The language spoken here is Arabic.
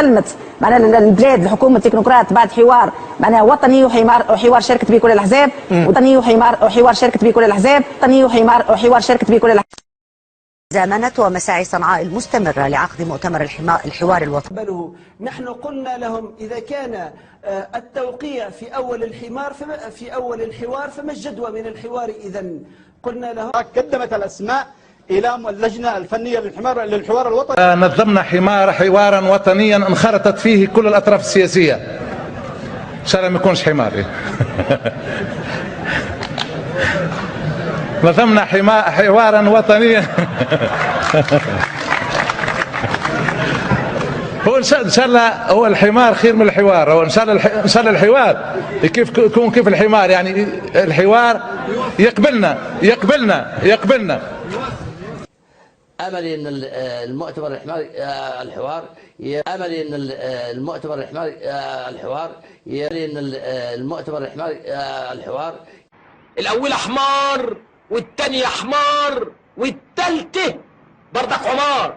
سلمت معناها البلاد لحكومه التكنوقراط بعد حوار معناها وطني وحوار شاركت به كل الاحزاب، وطني وحوار شاركت به كل الاحزاب، وطني وحوار شاركت به كل الاحزاب. زامنت ومساعي صنعاء المستمرة لعقد مؤتمر الحوار الوطني. نحن قلنا لهم إذا كان التوقيع في أول الحوار فما الجدوى من الحوار؟ إذن قلنا لهم قدمت الأسماء إلى اللجنة الفنية للحوار الوطني. نظمنا حوارا وطنيا انخرطت فيه كل الأطراف السياسية. إن شاء الله ما يكونش حمار. نظمنا حوارا وطنيا. هو ان شاء الله هو الحمار خير من الحوار. هو ان شاء الله الحوار يكون كيف الحمار، يعني الحوار يقبلنا. املي ان المؤتمر الحوار الاول حمار والثاني حمار والثالثه برضك حمار